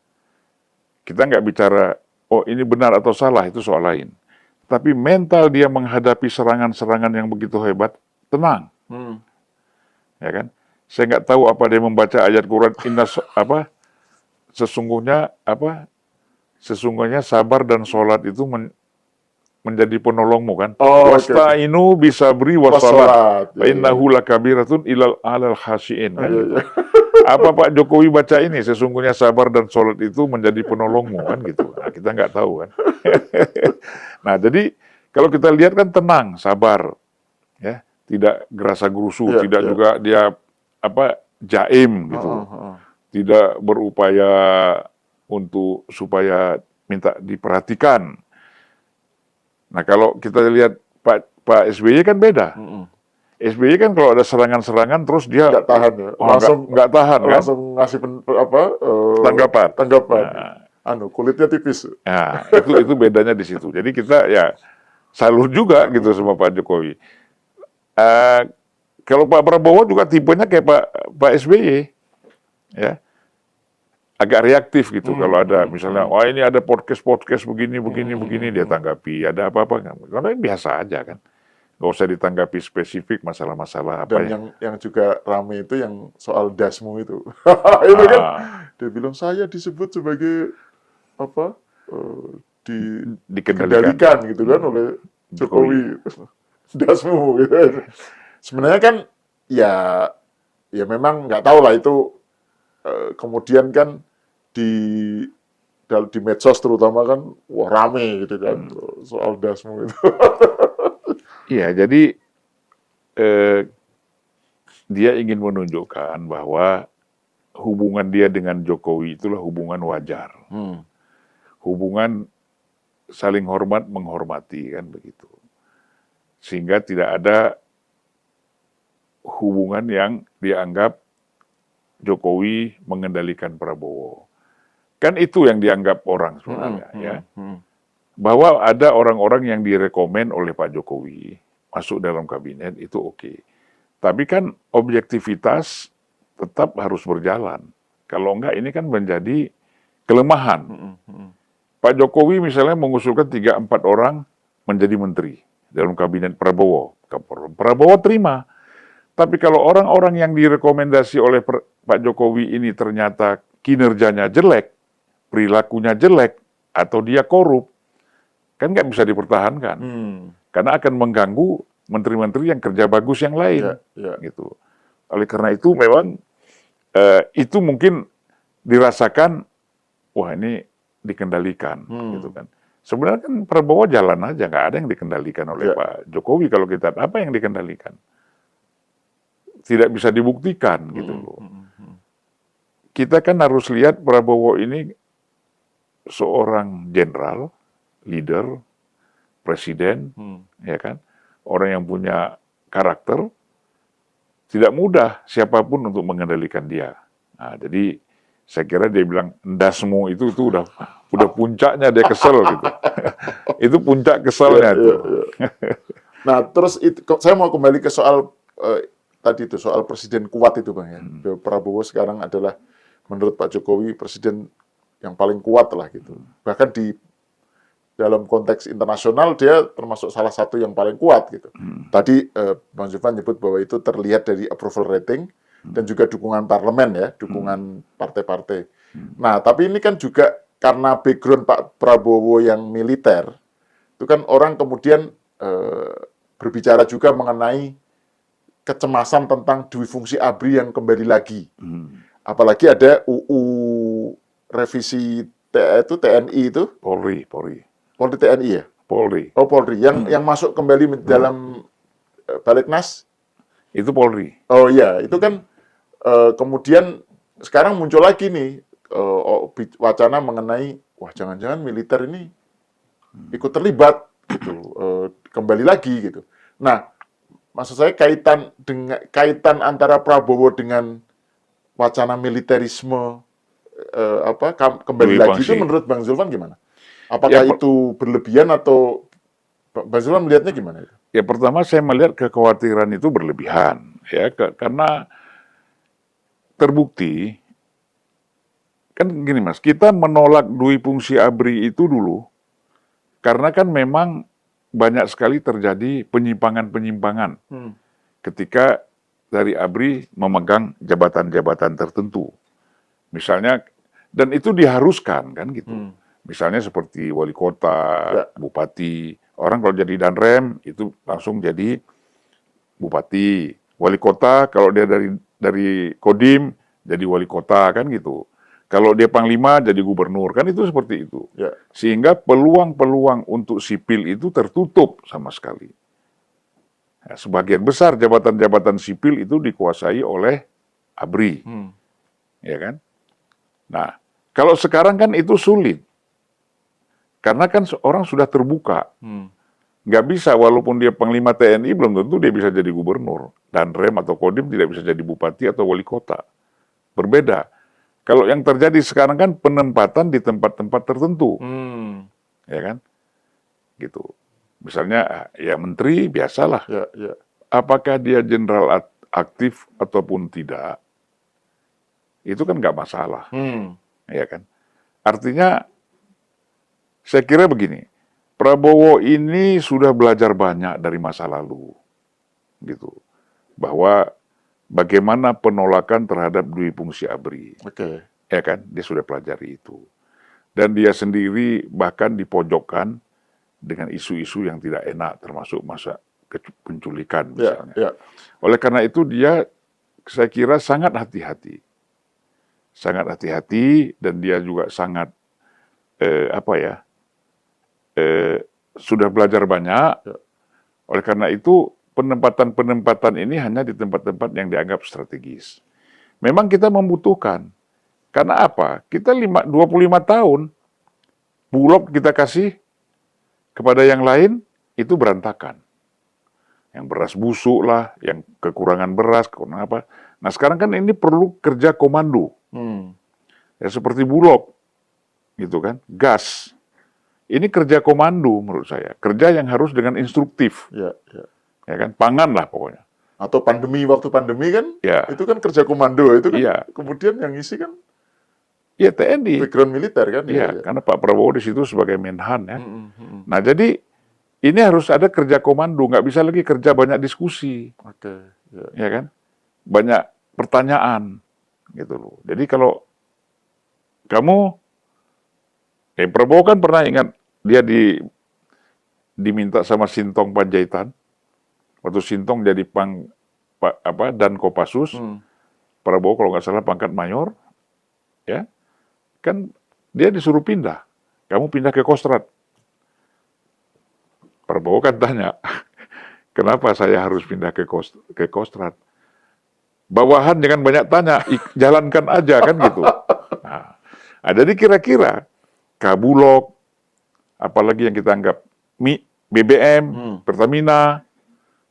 kita nggak bicara, oh ini benar atau salah, itu soal lain. Tapi mental dia menghadapi serangan-serangan yang begitu hebat, tenang. Ya kan? Saya nggak tahu apa dia membaca ayat Quran, sesungguhnya sabar dan sholat itu menjadi penolongmu kan. Wasta'inu bisabri wassalat. Fa innahu lakabiratun alal khasyiin kan. Apa Pak Jokowi baca ini? Sesungguhnya sabar dan sholat itu menjadi penolongmu kan gitu. Nah, kita nggak tahu kan. Nah, jadi kalau kita lihat kan tenang, sabar, ya, tidak gerasa gerusu, tidak juga dia jaim gitu, tidak berupaya supaya minta diperhatikan. Nah, kalau kita lihat Pak SBY kan beda. SBY kan kalau ada serangan-serangan terus dia nggak tahan ya, nggak tahan kan, langsung ngasih tanggapan. Nah, kulitnya tipis. Nah, itu bedanya di situ. Jadi kita ya salut juga gitu sama Pak Jokowi. Kalau Pak Prabowo juga tipenya kayak Pak SBY, ya agak reaktif gitu. Kalau ada misalnya, wah ini ada podcast begini, dia tanggapi. Ada apa-apa nggak? Karena biasa aja kan. Nggak usah ditanggapi spesifik masalah-masalah apa ya. Dan yang juga rame itu yang soal dasmu itu. Itu kan dia bilang saya disebut sebagai apa? Dikendalikan gitu kan oleh Jokowi. Dasmu gitu. Sebenarnya kan ya memang nggak tahu lah itu kemudian kan di medsos terutama kan wah rame gitu kan soal dasmu itu. Iya, jadi dia ingin menunjukkan bahwa hubungan dia dengan Jokowi itulah hubungan wajar. Hubungan saling hormat menghormati kan begitu. Sehingga tidak ada hubungan yang dianggap Jokowi mengendalikan Prabowo. Kan itu yang dianggap orang sebenarnya ya. Bahwa ada orang-orang yang direkomen oleh Pak Jokowi masuk dalam kabinet itu oke. Tapi kan objektivitas tetap harus berjalan. Kalau enggak ini kan menjadi kelemahan. Pak Jokowi misalnya mengusulkan 3-4 orang menjadi menteri dalam kabinet Prabowo. Prabowo terima. Tapi kalau orang-orang yang direkomendasi oleh Pak Jokowi ini ternyata kinerjanya jelek, perilakunya jelek, atau dia korup, kan nggak bisa dipertahankan. Karena akan mengganggu menteri-menteri yang kerja bagus yang lain. Gitu. Oleh karena itu memang itu mungkin dirasakan, wah ini dikendalikan. Gitu kan. Sebenarnya kan Prabowo jalan aja, nggak ada yang dikendalikan oleh Pak Jokowi. Kalau kita, apa yang dikendalikan? Tidak bisa dibuktikan gitu loh. Kita kan harus lihat Prabowo ini seorang jenderal, leader, presiden, ya kan, orang yang punya karakter, tidak mudah siapapun untuk mengendalikan dia. Nah, jadi saya kira dia bilang dasmu itu udah puncaknya dia kesel gitu. Itu puncak keselnya itu. Nah, terus saya mau kembali ke soal tadi itu soal presiden kuat itu Bang ya. Prabowo sekarang adalah menurut Pak Jokowi presiden yang paling kuat lah gitu. Bahkan di dalam konteks internasional dia termasuk salah satu yang paling kuat gitu. Tadi Bang Zulfan nyebut bahwa itu terlihat dari approval rating dan juga dukungan parlemen ya, dukungan partai-partai. Nah, tapi ini kan juga karena background Pak Prabowo yang militer, itu kan orang kemudian berbicara juga mengenai kecemasan tentang duifungsi ABRI yang kembali lagi. Apalagi ada UU revisi TNI itu. Polri TNI ya? Polri. Oh, Polri. Yang masuk kembali dalam Baliknas? Itu Polri. Oh iya, itu kan kemudian sekarang muncul lagi nih wacana mengenai, wah jangan-jangan militer ini ikut terlibat gitu, kembali lagi gitu. Nah, maksud saya kaitan antara Prabowo dengan wacana militerisme kembali lagi itu menurut Bang Zulfan gimana? Apakah itu berlebihan atau Bang Zulfan melihatnya gimana itu? Ya pertama saya melihat kekhawatiran itu berlebihan ya karena terbukti kan gini Mas, kita menolak duifungsi ABRI itu dulu karena kan memang banyak sekali terjadi penyimpangan-penyimpangan ketika dari ABRI memegang jabatan-jabatan tertentu. Misalnya, dan itu diharuskan kan gitu. Misalnya seperti wali kota, bupati. Orang kalau jadi danrem itu langsung jadi bupati. Wali kota kalau dia dari Kodim jadi wali kota kan gitu. Kalau dia panglima jadi gubernur kan itu seperti itu. Sehingga peluang-peluang untuk sipil itu tertutup sama sekali. Nah, sebagian besar jabatan-jabatan sipil itu dikuasai oleh ABRI. Ya kan? Nah, kalau sekarang kan itu sulit. Karena kan orang sudah terbuka. Nggak bisa, walaupun dia panglima TNI, belum tentu dia bisa jadi gubernur. Dan Rem atau Kodim tidak bisa jadi bupati atau wali kota. Berbeda. Kalau yang terjadi sekarang kan penempatan di tempat-tempat tertentu, ya kan? Gitu. Misalnya ya menteri biasalah. Ya, ya. Apakah dia jenderal aktif ataupun tidak, itu kan nggak masalah, ya kan? Artinya, saya kira begini, Prabowo ini sudah belajar banyak dari masa lalu, gitu, bahwa bagaimana penolakan terhadap Dwi Fungsi ABRI, ya kan? Dia sudah pelajari itu, dan dia sendiri bahkan dipojokkan dengan isu-isu yang tidak enak, termasuk masa penculikan misalnya. Ya, ya. Oleh karena itu dia, saya kira sangat hati-hati. Sangat hati-hati, dan dia juga sangat, sudah belajar banyak. Ya. Oleh karena itu, penempatan-penempatan ini hanya di tempat-tempat yang dianggap strategis. Memang kita membutuhkan. Karena apa? Kita 25 tahun, Bulog kita kasih kepada yang lain, itu berantakan. Yang beras busuk lah, yang kekurangan beras, kekurangan apa. Nah sekarang kan ini perlu kerja komando. Ya seperti Bulog, gitu kan, gas. Ini kerja komando menurut saya. Kerja yang harus dengan instruktif. Ya, ya. Ya kan, pangan lah pokoknya. Atau waktu pandemi kan, ya. Itu kan kerja komando. Itu kan ya. Kemudian yang isi kan ya TNI. Background militer kan. Ya, karena Pak Prabowo di situ sebagai Menhan ya. Nah jadi, ini harus ada kerja komando, nggak bisa lagi kerja banyak diskusi. Ya kan? Banyak pertanyaan. Gitu loh. Jadi kalau kamu, Prabowo kan pernah ingat, dia diminta sama Sintong Panjaitan, waktu Sintong jadi dan Kopassus, Prabowo kalau nggak salah pangkat mayor, ya, kan dia disuruh pindah, kamu pindah ke Kostrad. Prabowo kan tanya, kenapa saya harus pindah ke Kostrad? Bawahan jangan banyak tanya, jalankan aja kan gitu. Nah, jadi kira-kira Bulog, apalagi yang kita anggap BBM, Pertamina,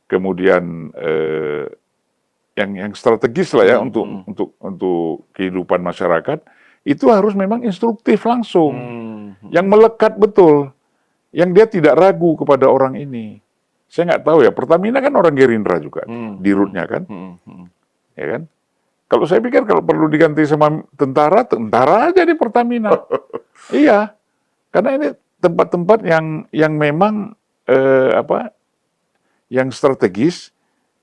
kemudian yang strategis lah ya untuk kehidupan masyarakat, itu harus memang instruktif langsung, yang melekat betul. Yang dia tidak ragu kepada orang ini. Saya nggak tahu ya, Pertamina kan orang Gerindra juga, di rootnya kan. Ya kan? Kalau saya pikir kalau perlu diganti sama tentara aja di Pertamina. Iya, karena ini tempat-tempat yang memang yang strategis,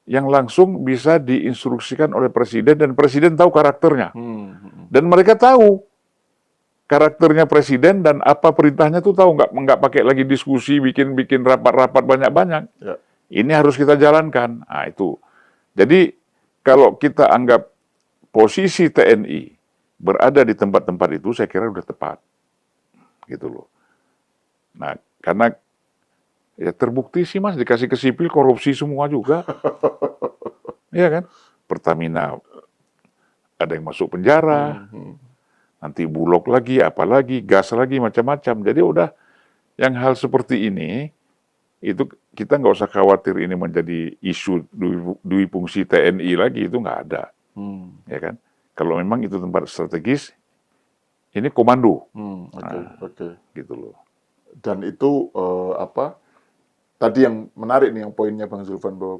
yang langsung bisa diinstruksikan oleh Presiden, dan Presiden tahu karakternya. Dan mereka tahu karakternya Presiden dan apa perintahnya tuh tahu, nggak pakai lagi diskusi, bikin rapat-rapat banyak-banyak. Ya. Ini harus kita jalankan. Nah itu. Jadi kalau kita anggap posisi TNI berada di tempat-tempat itu, saya kira udah tepat, gitu loh. Nah karena ya terbukti sih Mas, dikasih ke sipil korupsi semua juga, iya kan? Pertamina ada yang masuk penjara. Nanti Bulog lagi, apalagi, gas lagi, macam-macam. Jadi udah, yang hal seperti ini, itu kita nggak usah khawatir ini menjadi isu dui fungsi TNI lagi, itu nggak ada. Ya kan? Kalau memang itu tempat strategis, ini komando. Gitu loh. Dan itu, tadi yang menarik nih, yang poinnya Bang Zulfan, bahwa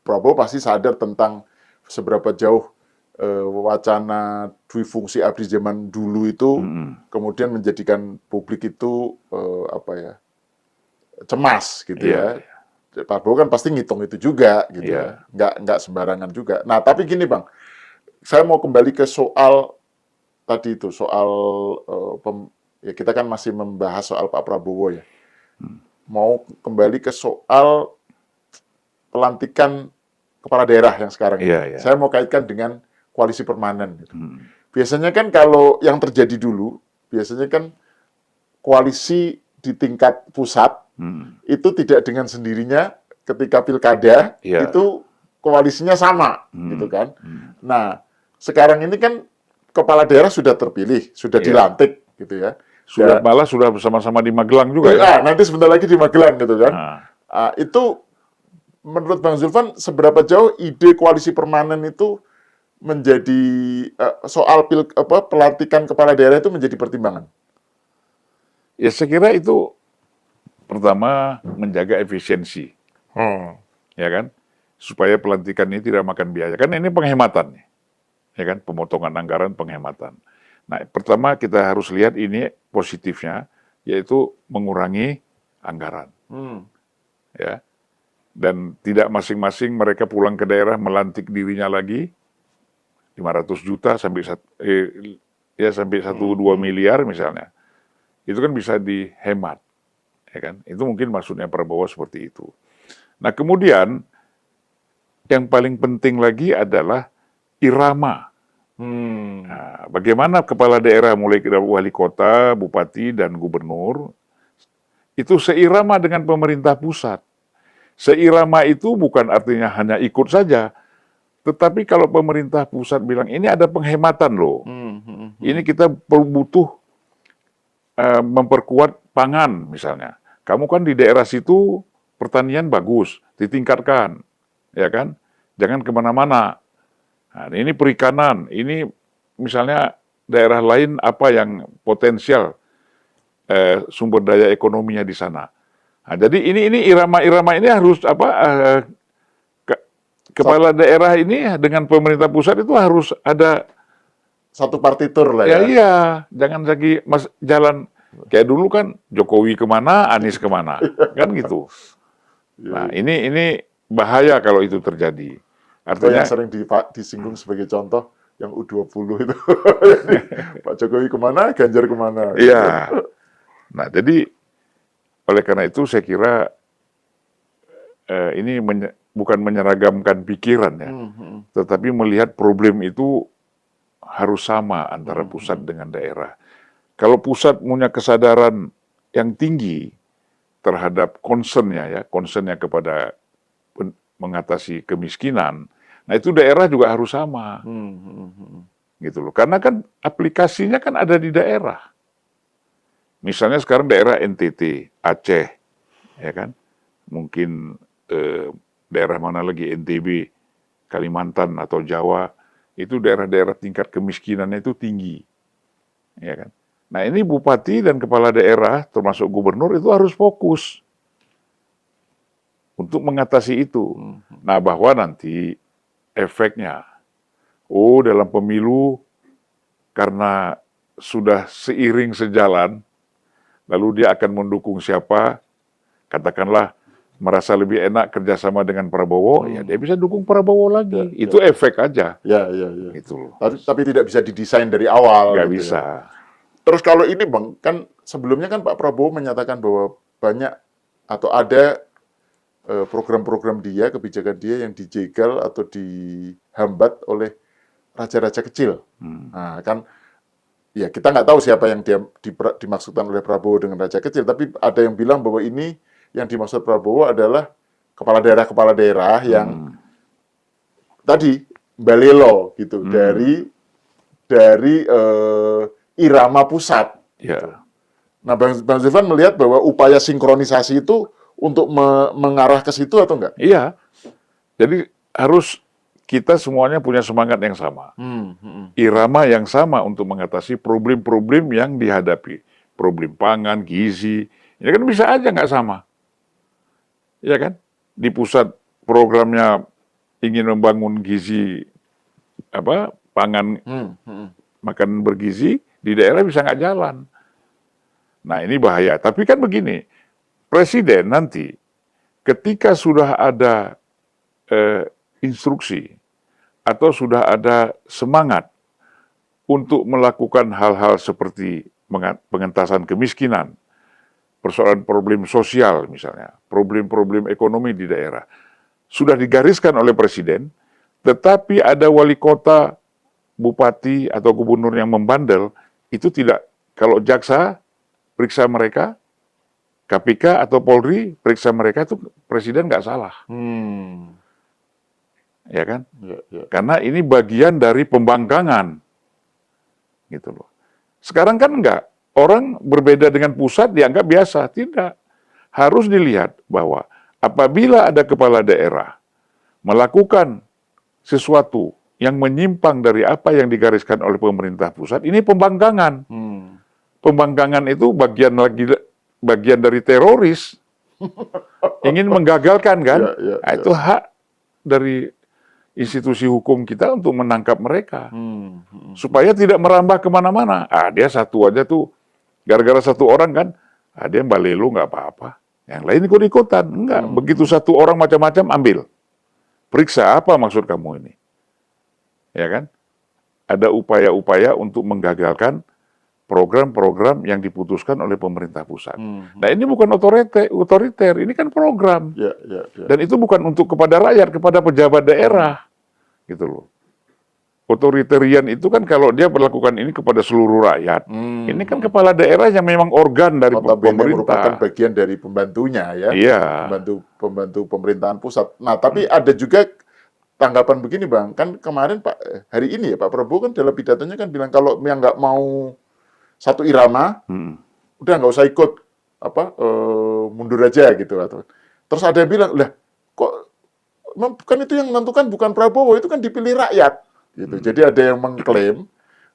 Prabowo pasti sadar tentang seberapa jauh wacana dui fungsi ABRI zaman dulu itu kemudian menjadikan publik itu cemas gitu ya. Pak Prabowo kan pasti ngitung itu juga gitu ya. Nggak sembarangan juga. Nah, tapi gini Bang, saya mau kembali ke soal tadi itu, soal ya kita kan masih membahas soal Pak Prabowo ya. Mau kembali ke soal pelantikan kepala daerah yang sekarang. Saya mau kaitkan dengan koalisi permanen. Gitu. Biasanya kan kalau yang terjadi dulu, biasanya kan koalisi di tingkat pusat itu tidak dengan sendirinya ketika pilkada itu koalisinya sama, gitu kan. Nah, sekarang ini kan kepala daerah sudah terpilih, sudah dilantik, gitu ya. Malah sudah bersama-sama di Magelang juga ya. Nanti sebentar lagi di Magelang, gitu kan. Itu menurut Bang Zulfan, seberapa jauh ide koalisi permanen itu menjadi soal pelantikan kepala daerah itu menjadi pertimbangan? Ya saya kira itu pertama menjaga efisiensi, ya kan, supaya pelantikan ini tidak makan biaya. Kan ini penghematan, ya kan, pemotongan anggaran, penghematan. Nah, pertama kita harus lihat ini positifnya, yaitu mengurangi anggaran, ya, dan tidak masing-masing mereka pulang ke daerah melantik dirinya lagi 500 juta sampai 1-2 miliar misalnya. Itu kan bisa dihemat, ya kan? Itu mungkin maksudnya Prabowo seperti itu. Nah, kemudian yang paling penting lagi adalah irama. Nah, bagaimana kepala daerah mulai dari wali kota, bupati, dan gubernur itu seirama dengan pemerintah pusat. Seirama itu bukan artinya hanya ikut saja, tetapi kalau pemerintah pusat bilang ini ada penghematan loh, ini kita butuh memperkuat pangan misalnya. Kamu kan di daerah situ pertanian bagus, ditingkatkan, ya kan? Jangan kemana-mana. Nah, ini perikanan, ini misalnya daerah lain apa yang potensial sumber daya ekonominya di sana. Nah, jadi ini irama-irama ini harus kepala daerah ini dengan pemerintah pusat itu harus ada satu partitur lah ya. Ya iya, jangan lagi jalan kayak dulu kan Jokowi kemana, Anies kemana, kan gitu. Nah ini bahaya kalau itu terjadi. Artinya yang sering disinggung sebagai contoh yang U20 itu, Pak Jokowi kemana, Ganjar kemana. Iya. Nah jadi oleh karena itu saya kira ini bukan menyeragamkan pikiran ya, tetapi melihat problem itu harus sama antara pusat dengan daerah. Kalau pusat punya kesadaran yang tinggi terhadap concernnya kepada mengatasi kemiskinan, nah itu daerah juga harus sama, gitu loh. Karena kan aplikasinya kan ada di daerah. Misalnya sekarang daerah NTT, Aceh, ya kan, mungkin daerah mana lagi NTB, Kalimantan atau Jawa. Itu daerah-daerah tingkat kemiskinannya itu tinggi, ya kan. Nah ini bupati dan kepala daerah termasuk gubernur itu harus fokus untuk mengatasi itu. Nah bahwa nanti efeknya, dalam pemilu karena sudah seiring sejalan, lalu dia akan mendukung siapa, katakanlah merasa lebih enak kerjasama dengan Prabowo, ya dia bisa dukung Prabowo lagi. Itu efek aja. Ya. Gitu. Tapi tidak bisa didesain dari awal. Nggak gitu bisa. Ya. Terus kalau ini Bang, kan sebelumnya kan Pak Prabowo menyatakan bahwa banyak atau ada program-program dia, kebijakan dia yang dijegal atau dihambat oleh raja-raja kecil. Nah kan, ya kita nggak tahu siapa yang dimaksudkan oleh Prabowo dengan raja kecil, tapi ada yang bilang bahwa ini yang dimaksud Prabowo adalah kepala daerah yang tadi balelo gitu dari irama pusat. Ya. Nah, Bang Zefan melihat bahwa upaya sinkronisasi itu untuk mengarah ke situ atau enggak? Iya. Jadi harus kita semuanya punya semangat yang sama, irama yang sama untuk mengatasi problem-problem yang dihadapi, problem pangan, gizi. Ini kan bisa aja nggak sama. Ya kan? Di pusat programnya ingin membangun gizi pangan makan bergizi, di daerah bisa nggak jalan. Nah ini bahaya. Tapi kan begini, presiden nanti ketika sudah ada instruksi atau sudah ada semangat untuk melakukan hal-hal seperti pengentasan kemiskinan, persoalan problem sosial misalnya, problem-problem ekonomi di daerah, sudah digariskan oleh presiden, tetapi ada wali kota, bupati, atau gubernur yang membandel, itu tidak, kalau jaksa periksa mereka, KPK atau Polri periksa mereka, itu presiden nggak salah. Ya kan? Ya. Karena ini bagian dari pembangkangan. Gitu loh. Sekarang kan enggak. Orang berbeda dengan pusat dianggap biasa. Tidak. Harus dilihat bahwa apabila ada kepala daerah melakukan sesuatu yang menyimpang dari apa yang digariskan oleh pemerintah pusat, ini pembangkangan. Pembangkangan itu bagian dari teroris. Ingin menggagalkan kan? Nah, itu hak dari institusi hukum kita untuk menangkap mereka. Supaya tidak merambah kemana-mana. Dia satu aja tuh, gara-gara satu orang kan, dia balelo nggak apa-apa. Yang lain ikut-ikutan. Enggak, begitu satu orang macam-macam, ambil. Periksa apa maksud kamu ini. Ya kan? Ada upaya-upaya untuk menggagalkan program-program yang diputuskan oleh pemerintah pusat. Nah, ini bukan otoriter, ini kan program. Dan itu bukan untuk kepada rakyat, kepada pejabat daerah. Gitu loh. Otoritarian itu kan kalau dia melakukan ini kepada seluruh rakyat. Ini kan kepala daerah yang memang organ dari pemerintah. Merupakan bagian dari pembantunya ya. Iya. Pembantu pemerintahan pusat. Nah, tapi ada juga tanggapan begini Bang, kan kemarin hari ini ya Pak Prabowo kan dalam pidatonya kan bilang kalau yang nggak mau satu irama, udah nggak usah ikut mundur aja gitu. Terus ada yang bilang, lah kok kan itu yang menentukan bukan Prabowo, itu kan dipilih rakyat. Gitu. Jadi ada yang mengklaim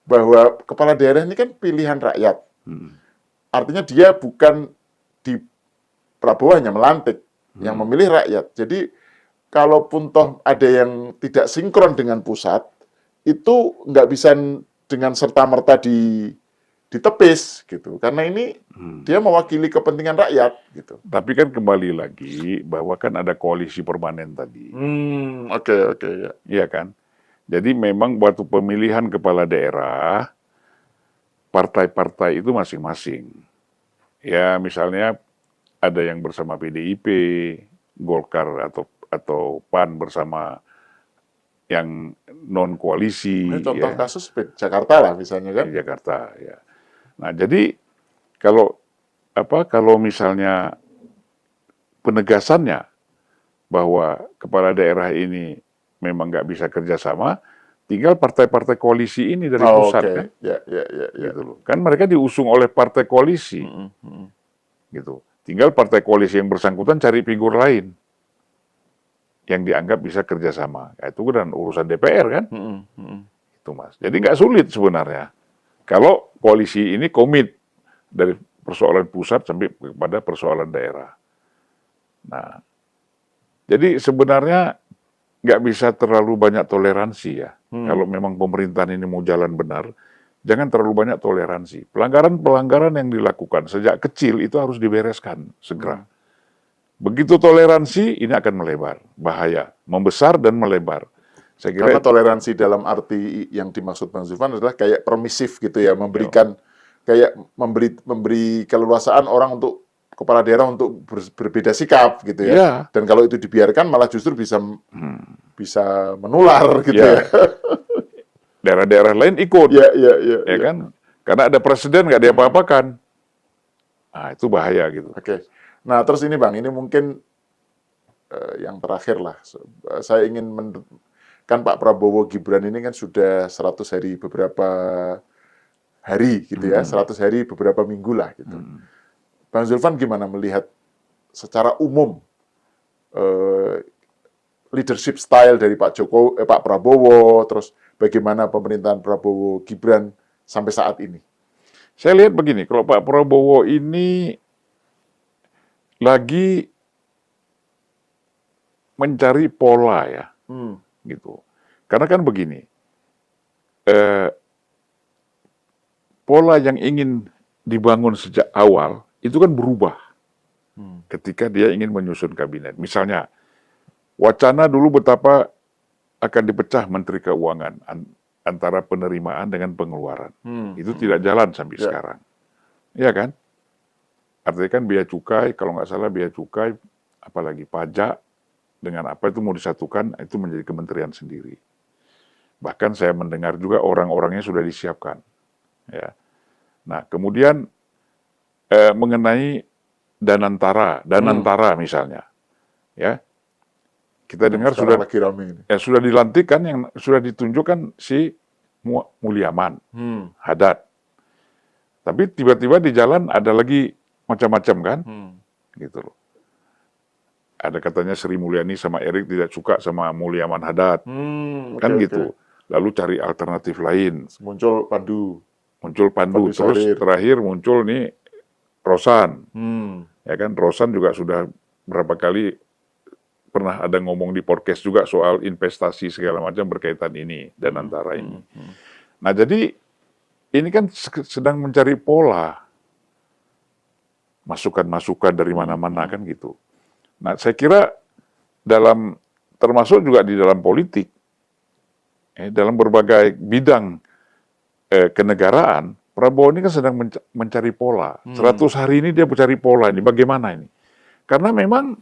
bahwa kepala daerah ini kan pilihan rakyat. Artinya dia bukan di Prabowo hanya melantik, yang memilih rakyat. Jadi kalaupun toh ada yang tidak sinkron dengan pusat, itu nggak bisa dengan serta-merta ditepis gitu. Karena ini dia mewakili kepentingan rakyat gitu. Tapi kan kembali lagi bahwa kan ada koalisi permanen tadi. Oke, ya. Iya kan? Jadi memang waktu pemilihan kepala daerah, partai-partai itu masing-masing. Ya misalnya ada yang bersama PDIP, Golkar atau PAN bersama yang non koalisi. Ini contoh kasus Jakarta lah misalnya kan? Di Jakarta ya. Nah jadi kalau misalnya penegasannya bahwa kepala daerah ini memang nggak bisa kerjasama, tinggal partai-partai koalisi ini dari pusat kan? Ya. Gitu loh. Kan mereka diusung oleh partai koalisi, gitu. Tinggal partai koalisi yang bersangkutan cari figur lain yang dianggap bisa kerjasama. Itu kan urusan DPR kan? Itu Mas. Jadi nggak sulit sebenarnya. Kalau koalisi ini komit dari persoalan pusat sampai kepada persoalan daerah. Nah, jadi sebenarnya nggak bisa terlalu banyak toleransi ya. Kalau memang pemerintahan ini mau jalan benar, jangan terlalu banyak toleransi. Pelanggaran-pelanggaran yang dilakukan sejak kecil itu harus dibereskan segera. Begitu toleransi, ini akan melebar. Bahaya. Membesar dan melebar. Saya kira karena toleransi dalam arti yang dimaksud Bang Zulfan adalah kayak permisif gitu ya, memberikan kayak memberi keleluasaan orang untuk kepala daerah untuk berbeda sikap gitu ya. Dan kalau itu dibiarkan malah justru bisa menular gitu ya. Daerah-daerah lain ikut. Ya Kan? Karena ada presiden nggak diapa-apakan. Nah, itu bahaya gitu. Oke. Nah, terus ini Bang, ini mungkin yang terakhir lah. Saya ingin kan Pak Prabowo Gibran ini kan sudah 100 hari beberapa hari gitu ya, 100 hari beberapa minggu lah gitu. Bang Zulfan gimana melihat secara umum leadership style dari Pak Prabowo, terus bagaimana pemerintahan Prabowo Gibran sampai saat ini? Saya lihat begini, kalau Pak Prabowo ini lagi mencari pola ya, gitu. Karena kan begini, pola yang ingin dibangun sejak awal itu kan berubah ketika dia ingin menyusun kabinet. Misalnya, wacana dulu betapa akan dipecah Menteri Keuangan antara penerimaan dengan pengeluaran. Itu tidak jalan sampai sekarang. Iya kan? Artinya kan biaya cukai, kalau nggak salah biaya cukai, apalagi pajak, dengan apa itu mau disatukan, itu menjadi kementerian sendiri. Bahkan saya mendengar juga orang-orangnya sudah disiapkan. Ya. Nah, kemudian mengenai Danantara misalnya, ya kita dengar sudah lagi rame ini. Sudah dilantikkan, yang sudah ditunjukkan si Mulyaman, Hadad. Tapi tiba-tiba di jalan ada lagi macam-macam kan, gitu loh. Ada katanya Sri Mulyani sama Erik tidak suka sama Mulyaman Hadad, kan gitu. lalu cari alternatif lain. Muncul Pandu. Muncul Pandu, Pandu terus Salir. terakhir muncul nih Rosan. Hmm. Ya kan, Rosan juga sudah berapa kali pernah ada ngomong di podcast juga soal investasi segala macam berkaitan ini dan antara ini. Nah, jadi ini kan sedang mencari pola. Masukan-masukan dari mana-mana kan gitu. Nah, saya kira termasuk juga di dalam politik, dalam berbagai bidang kenegaraan, Prabowo ini kan sedang mencari pola. 100 hari ini dia mencari pola ini, bagaimana ini? Karena memang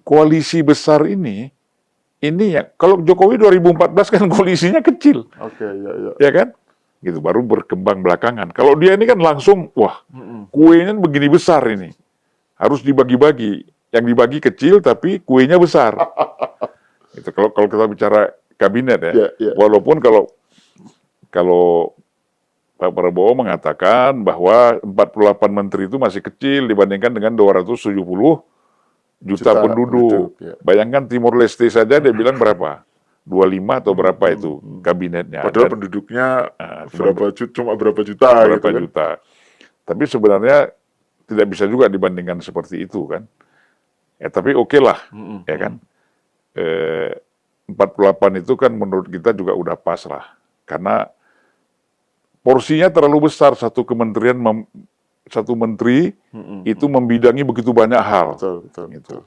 koalisi besar ini ya, kalau Jokowi 2014 kan koalisinya kecil. Oke, ya. Ya kan? Gitu, baru berkembang belakangan. Kalau dia ini kan langsung, wah, kuenya begini besar ini. Harus dibagi-bagi. Yang dibagi kecil, tapi kuenya besar. Itu kalau kita bicara kabinet ya. Walaupun kalau Pak Prabowo mengatakan bahwa 48 menteri itu masih kecil dibandingkan dengan 270 juta penduduk. Bayangkan Timor Leste saja dia bilang berapa? 25 atau berapa itu kabinetnya. Padahal penduduknya cuma berapa juta. Berapa gitu juta. Tapi sebenarnya tidak bisa juga dibandingkan seperti itu kan. Ya tapi oke lah, ya kan. 48 itu kan menurut kita juga udah pas lah. Karena porsinya terlalu besar, satu menteri itu membidangi begitu banyak hal. Betul. Gitu.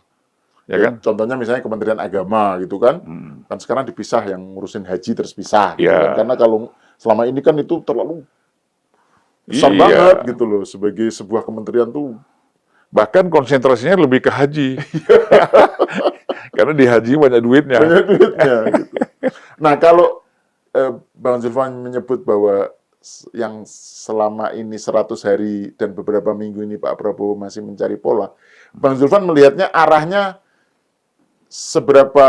Ya kan? Contohnya misalnya Kementerian Agama gitu kan. Kan sekarang dipisah, yang ngurusin haji terus pisah. Gitu kan? Karena kalau selama ini kan itu terlalu besar banget gitu loh. Sebagai sebuah kementerian tuh. Bahkan konsentrasinya lebih ke haji. Karena di haji banyak duitnya. Gitu. Nah kalau Bang Zulfan menyebut bahwa yang selama ini 100 hari dan beberapa minggu ini Pak Prabowo masih mencari pola. Bang Zulfan melihatnya arahnya seberapa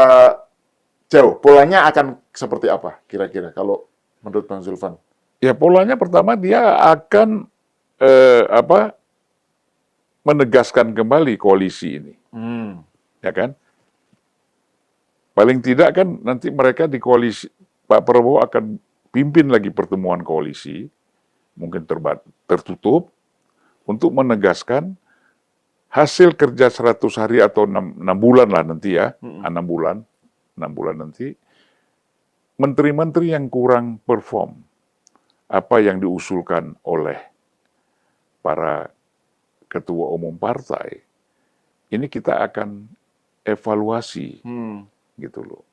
jauh? Polanya akan seperti apa kira-kira kalau menurut Bang Zulfan? Ya polanya pertama dia akan menegaskan kembali koalisi ini. Ya kan? Paling tidak kan nanti mereka di koalisi, Pak Prabowo akan pimpin lagi pertemuan koalisi, mungkin tertutup, untuk menegaskan hasil kerja 100 hari atau 6 bulan lah nanti ya, 6 bulan nanti, menteri-menteri yang kurang perform, apa yang diusulkan oleh para ketua umum partai, ini kita akan evaluasi, gitu loh.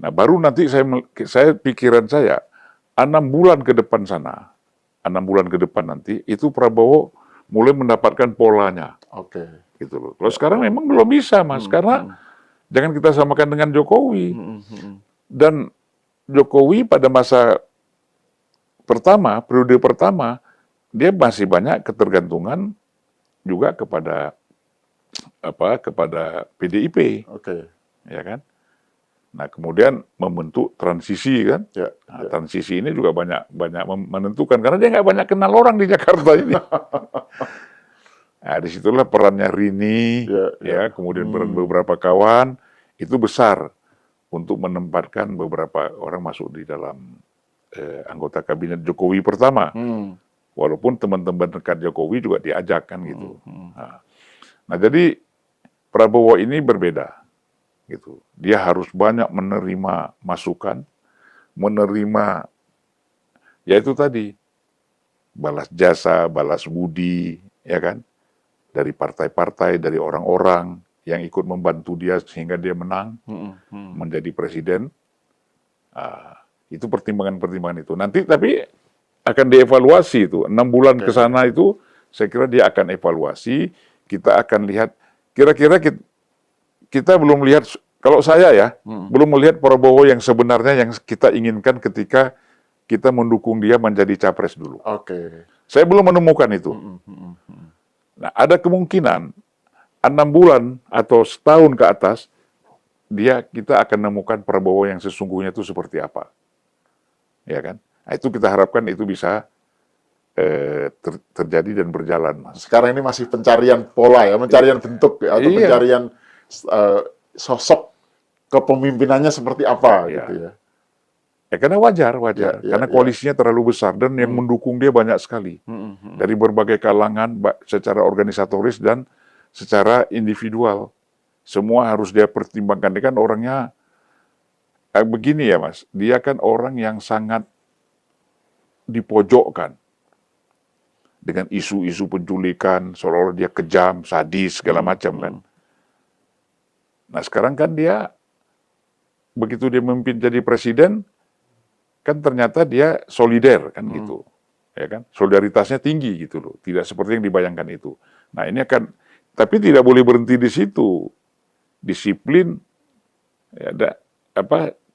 Nah baru nanti pikiran saya 6 bulan ke depan sana, 6 bulan ke depan nanti itu Prabowo mulai mendapatkan polanya. Oke. Gitu loh. Kalau sekarang memang belum bisa Mas, karena jangan kita samakan dengan Jokowi. Dan Jokowi pada masa pertama, periode pertama, dia masih banyak ketergantungan juga kepada PDIP. Oke. Ya kan? Nah, kemudian membentuk transisi kan. Nah, transisi ini juga banyak menentukan karena dia nggak banyak kenal orang di Jakarta ini. Nah, disitulah perannya Rini, kemudian peran beberapa kawan itu besar untuk menempatkan beberapa orang masuk di dalam anggota kabinet Jokowi pertama. Walaupun teman-teman dekat Jokowi juga diajak kan gitu. Nah, jadi Prabowo ini berbeda. Gitu. Dia harus banyak menerima masukan, menerima, yaitu tadi, balas jasa, balas budi, ya kan, dari partai-partai, dari orang-orang yang ikut membantu dia sehingga dia menang, menjadi presiden. Itu pertimbangan-pertimbangan itu. Nanti tapi akan dievaluasi itu, 6 bulan ke sana itu, saya kira dia akan evaluasi, kita akan lihat, kira-kira kita belum lihat, kalau saya ya, belum melihat Prabowo yang sebenarnya yang kita inginkan ketika kita mendukung dia menjadi capres dulu. Saya belum menemukan itu. Nah, ada kemungkinan 6 bulan atau setahun ke atas, kita akan menemukan Prabowo yang sesungguhnya itu seperti apa. Ya kan? Nah, itu kita harapkan itu bisa terjadi dan berjalan, Mas. Sekarang ini masih pencarian pola ya, pencarian bentuk ya, atau pencarian sosok kepemimpinannya seperti apa Ya. gitu ya. Ya karena wajar, Ya, karena koalisinya terlalu besar dan yang mendukung dia banyak sekali dari berbagai kalangan, secara organisatoris dan secara individual. Semua harus dia pertimbangkan. Dia kan orangnya begini ya Mas, dia kan orang yang sangat dipojokkan dengan isu-isu penculikan, seolah-olah dia kejam, sadis, segala macam kan. Nah sekarang kan dia, begitu dia memimpin jadi presiden, kan ternyata dia solider kan gitu, ya kan, solidaritasnya tinggi gitu loh, tidak seperti yang dibayangkan itu. Nah ini akan, tapi tidak boleh berhenti di situ, disiplin, ya,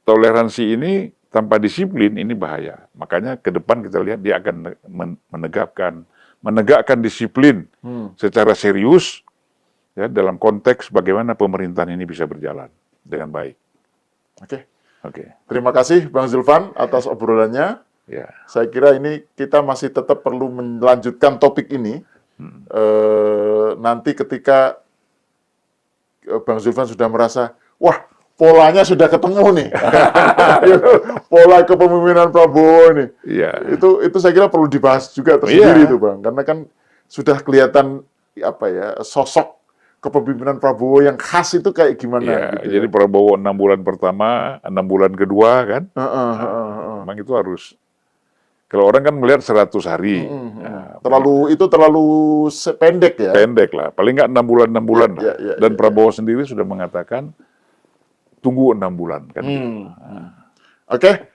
toleransi ini tanpa disiplin ini bahaya. Makanya ke depan kita lihat dia akan menegakkan disiplin secara serius, ya dalam konteks bagaimana pemerintahan ini bisa berjalan dengan baik. Oke. Terima kasih Bang Zulfan atas obrolannya. Ya. Saya kira ini kita masih tetap perlu melanjutkan topik ini. Nanti ketika Bang Zulfan sudah merasa, wah polanya sudah ketemu nih, pola kepemimpinan Prabowo nih. Ya. Itu saya kira perlu dibahas juga tersendiri itu Bang, karena kan sudah kelihatan sosok kepemimpinan Prabowo yang khas itu kayak gimana Ya, gitu. jadi Prabowo 6 bulan pertama, 6 bulan kedua kan, memang itu harus. Kalau orang kan melihat 100 hari, terlalu pendek ya. Pendek lah, paling nggak 6 bulan lah. Dan Prabowo sendiri sudah mengatakan tunggu 6 bulan kan. Oke.